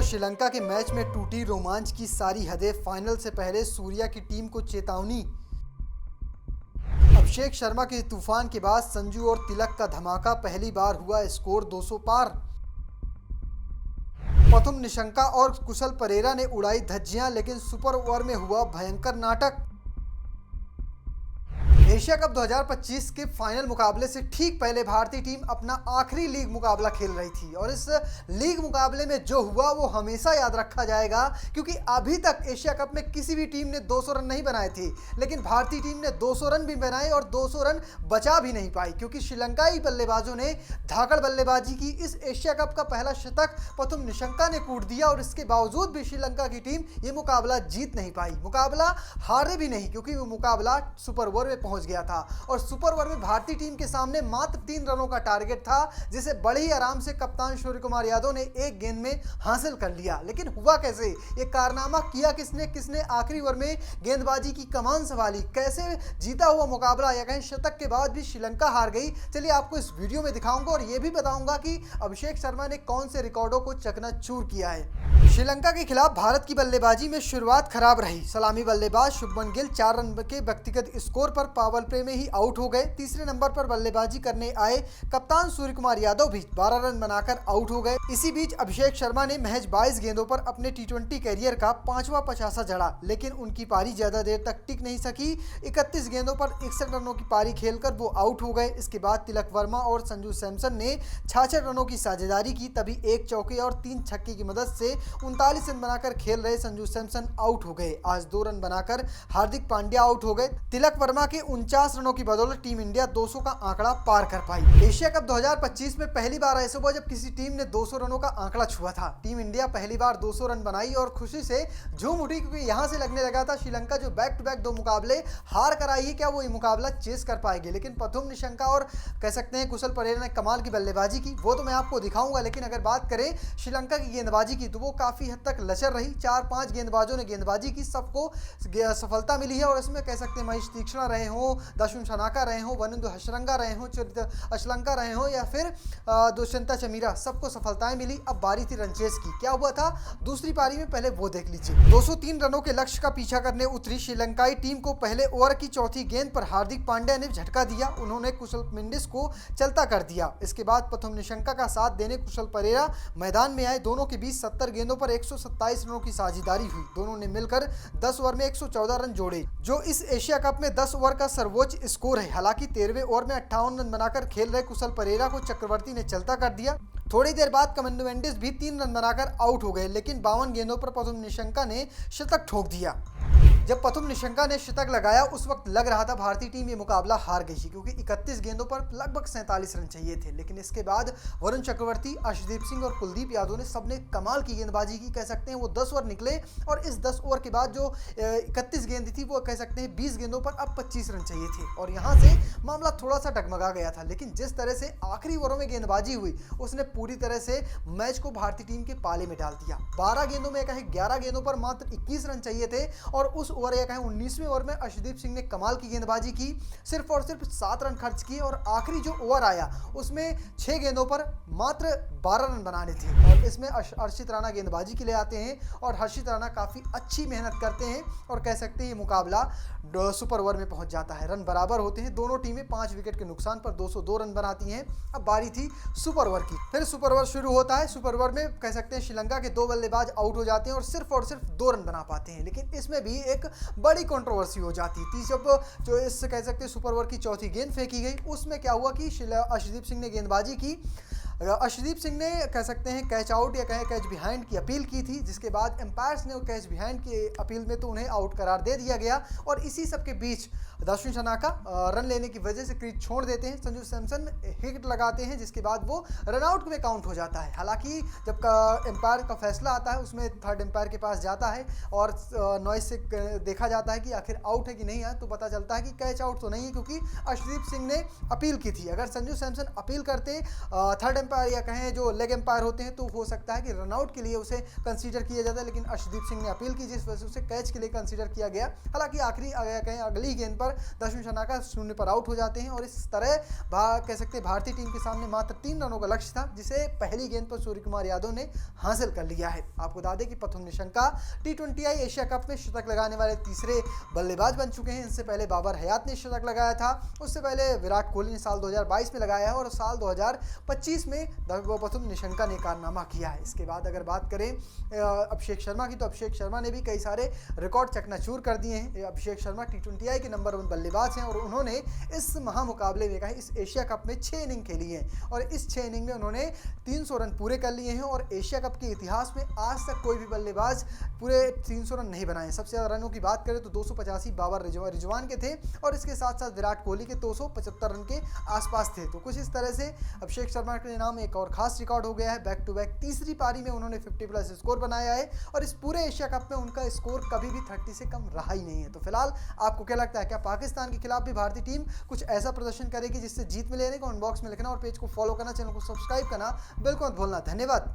श्रीलंका के मैच में टूटी रोमांच की सारी हदें। फाइनल से पहले सूर्या की टीम को चेतावनी। अभिषेक शर्मा के तूफान के बाद संजू और तिलक का धमाका। पहली बार हुआ स्कोर 200 पार। प्रथम निशंका और कुशल परेरा ने उड़ाई धज्जियां, लेकिन सुपर ओवर में हुआ भयंकर नाटक। एशिया कप 2025 के फाइनल मुकाबले से ठीक पहले भारतीय टीम अपना आखिरी लीग मुकाबला खेल रही थी और इस लीग मुकाबले में जो हुआ वो हमेशा याद रखा जाएगा, क्योंकि अभी तक एशिया कप में किसी भी टीम ने 200 रन नहीं बनाए थे, लेकिन भारतीय टीम ने 200 रन भी बनाए और 200 रन बचा भी नहीं पाई, क्योंकि श्रीलंकाई बल्लेबाजों ने धाकड़ बल्लेबाजी की। इस एशिया कप का पहला शतक प्रथम निशंका ने कूट दिया और इसके बावजूद भी श्रीलंका की टीम ये मुकाबला जीत नहीं पाई। मुकाबला हारे भी नहीं, क्योंकि वो मुकाबला सुपर ओवर में पहुंच गया था और सुपर ओवर में भारतीय टीम के सामने मात्र 3 रनों का टारगेट था, जिसे बड़े ही आराम से कप्तान सूर्य कुमार यादव ने एक गेंद में हासिल कर लिया। लेकिन हुआ कैसे, ये कारनामा किया किसने किसने आखिरी ओवर में गेंदबाजी की कमान संभाली, कैसे जीता हुआ मुकाबला या कहीं शतक के बाद भी श्रीलंका हार गई, चलिए आपको इस वीडियो में दिखाऊंगा और यह भी बताऊंगा कि अभिषेक शर्मा ने कौन से रिकॉर्डों को चकनाचूर किया है। श्रीलंका के खिलाफ भारत की बल्लेबाजी में शुरुआत खराब रही। सलामी बल्लेबाज शुभमन गिल 4 रन के व्यक्तिगत स्कोर पर पावर प्ले में ही आउट हो गए। तीसरे नंबर पर बल्लेबाजी करने आए कप्तान सूर्य कुमार यादव भी 12 रन बनाकर आउट हो गए। इसी बीच अभिषेक शर्मा ने महज 22 गेंदों पर अपने टी20 कैरियर का 5वां 50 जड़ा, लेकिन उनकी पारी ज्यादा देर तक टिक नहीं सकी। 31 गेंदों पर 61 रनों की पारी खेलकर वो आउट हो गए। इसके बाद तिलक वर्मा और संजू सैमसन ने 66 रनों की साझेदारी की, तभी एक चौके और 3 छक्के की मदद से 39 रन बनाकर खेल रहे संजू सैमसन आउट हो गए। आज 2 रन बनाकर हार्दिक पांड्या आउट हो गए। तिलक वर्मा के 49 रनों की बदौलत टीम इंडिया 200 का आंकड़ा पार कर पाई। एशिया कप 2025 में पहली बार ऐसा हुआ जब किसी टीम ने 200 रनों का आंकड़ा छुआ था। टीम इंडिया पहली बार 200 रन बनाई और खुशी से झूम उठी, क्योंकि यहां से लगने लगा था श्रीलंका जो बैक टू बैक 2 मुकाबले हार कर आई है, क्या वो ये मुकाबला चेस कर पाएगी। लेकिन प्रथम निशंका और कह सकते हैं कुशल परेरा ने कमाल की बल्लेबाजी की, वो तो मैं आपको दिखाऊंगा। लेकिन अगर बात करें श्रीलंका की गेंदबाजी की, तो वो काफी हद तक लचर रही। 4-5 गेंदबाजों ने गेंदबाजी की, सबको सफलता मिली है और इसमें कह सकते हैं महेश तीक्ष्णा रहे हो, दशुन शनाका रहे हो, वनिंदु हशरंगा रहे हो, अशलंका रहे हो या फिर दुष्यंता चमीरा, सबको सफलताएं मिली। अब बारी थी रनचेज की। क्या हुआ था दूसरी पारी में, पहले वो देख लीजिए। 203 रनों के लक्ष्य का पीछा करने उतरी श्रीलंकाई टीम को पहले ओवर की चौथी गेंद पर हार्दिक पांड्या ने झटका दिया। उन्होंने कुशल मेंडिस को चलता कर दिया। इसके बाद प्रथम निशंका का साथ देने कुशल परेरा मैदान में आए। दोनों के बीच 70 गेंदों पर 127 रनों की साझेदारी हुई। दोनों ने मिलकर 10 ओवर में 114 रन जोड़े, जो इस एशिया कप में 10 ओवर का सर्वोच्च स्कोर है। हालांकि 13वें ओवर में 58 रन बनाकर खेल रहे कुशल परेरा को चक्रवर्ती ने चलता कर दिया। थोड़ी देर बाद कमेंडो मेंडिस भी 3 रन बनाकर आउट हो गए, लेकिन 52 गेंदों पर प्रथम निशंका ने शतक ठोक दिया। जब प्रथम निशंका ने शतक लगाया उस वक्त लग रहा था भारतीय टीम ये मुकाबला हार गई, क्योंकि 31 गेंदों पर लगभग 47 रन चाहिए थे। लेकिन इसके बाद वरुण चक्रवर्ती, अर्शदीप सिंह और कुलदीप यादव ने सबने कमाल की गेंदबाजी की। कह सकते हैं वो 10 ओवर निकले और इस 10 ओवर के बाद जो 31 गेंद थी वो कह सकते हैं 20 गेंदों पर अब 25 रन चाहिए थे और यहाँ से मामला थोड़ा सा डगमगा गया था। लेकिन जिस तरह से आखिरी ओवरों में गेंदबाजी हुई उसने पूरी तरह से मैच को भारतीय टीम के पाले में डाल दिया। 12 गेंदों में कहें 11 गेंदों पर मात्र 21 रन चाहिए थे और उस ओवर या कहें 19वें ओवर में अर्शदीप सिंह ने कमाल की गेंदबाजी की, सिर्फ और सिर्फ 7 रन खर्च किए और आखिरी जो ओवर आया उसमें 6 गेंदों पर मात्र 12 रन बनाने थे। और इसमें हर्षित राणा गेंदबाजी के लिए आते हैं और हर्षित राणा काफ़ी अच्छी मेहनत करते हैं और कह सकते हैं ये मुकाबला सुपर ओवर में पहुंच जाता है। रन बराबर होते हैं, दोनों टीमें 5 विकेट के नुकसान पर 202 रन बनाती हैं। अब बारी थी सुपर ओवर की। फिर सुपर ओवर शुरू होता है। सुपर ओवर में कह सकते हैं श्रीलंका के 2 बल्लेबाज आउट हो जाते हैं और सिर्फ 2 रन बना पाते हैं। लेकिन इसमें भी एक बड़ी कंट्रोवर्सी हो जाती है। जब जो इस कह सकते हैं सुपर ओवर की चौथी गेंद फेंकी गई उसमें क्या हुआ कि अर्शदीप सिंह ने गेंदबाजी की। अर्शदीप सिंह ने कह सकते हैं कैच आउट या कहें कैच बिहाइंड की अपील की थी, जिसके बाद एम्पायर्स ने कैच बिहाइंड की अपील में तो उन्हें आउट करार दे दिया गया। और इसी सब के बीच दशुन शनाका रन लेने की वजह से क्रीज छोड़ देते हैं। संजू सैमसन हिट लगाते हैं, जिसके बाद वो रन आउट में काउंट हो जाता है। हालांकि जब एम्पायर का फैसला आता है उसमें थर्ड एम्पायर के पास जाता है और नॉइस से देखा जाता है कि आखिर आउट है कि नहीं है, तो पता चलता है कि कैच आउट तो नहीं है, क्योंकि अर्शदीप सिंह ने अपील की थी। अगर संजू सैमसन अपील करते थर्ड एम्पायर या कहें जो लेग एम्पायर होते हैं तो हो सकता है कि रनआउट के लिए उसे कंसीडर किया जाता है, लेकिन अर्शदीप सिंह ने अपील की जिस वजह से उसे कैच के लिए कंसीडर किया गया। हालांकि आखिरी कहें अगली गेंद पर दशम शनाका शून्य पर आउट हो जाते हैं और इस तरह कह सकते हैं भारतीय टीम के सामने मात्र 3 रनों का लक्ष्य था, जिसे पहली गेंद पर सूर्य कुमार यादव ने हासिल कर लिया है। आपको बता दें कि प्रथम निशंका T20I एशिया कप में शतक लगाने वाले तीसरे बल्लेबाज बन चुके हैं। इनसे पहले बाबर हयात ने शतक लगाया था, उससे पहले विराट कोहली ने साल 2022 में लगाया है और साल 2025 में प्रथम निशंका ने कारनामा किया है। इसके बाद अगर बात करें अभिषेक शर्मा की, तो अभिषेक शर्मा ने भी कई सारे रिकॉर्ड चकनाचूर कर दिए हैं। अभिषेक शर्मा T20I के नंबर 1 बल्लेबाज हैं और उन्होंने इस महामुकाबले में इस एशिया कप में 6 इनिंग खेली हैं और इस 6 इनिंग में उन्होंने 300 रन पूरे कर लिए हैं और एशिया कप के इतिहास में आज तक कोई भी बल्लेबाज पूरे 300 रन नहीं बनाए। सबसे ज़्यादा रनों की बात करें तो 285 बाबर रिजवान के थे और इसके साथ साथ विराट कोहली के 275 रन के आसपास थे। तो कुछ इस तरह से अभिषेक शर्मा के नाम एक और खास रिकॉर्ड हो गया है। बैक टू बैक तीसरी पारी में उन्होंने 50+ स्कोर बनाया है और इस पूरे एशिया कप में उनका स्कोर कभी भी 30 से कम रहा ही नहीं है। तो फिलहाल आपको क्या लगता है, क्या पाकिस्तान के खिलाफ भी भारतीय टीम कुछ ऐसा प्रदर्शन करेगी जिससे जीत मिलेगी? कमेंट बॉक्स में लिखना और पेज को फॉलो करना, चैनल को सब्सक्राइब करना बिल्कुल मत भूलना। धन्यवाद।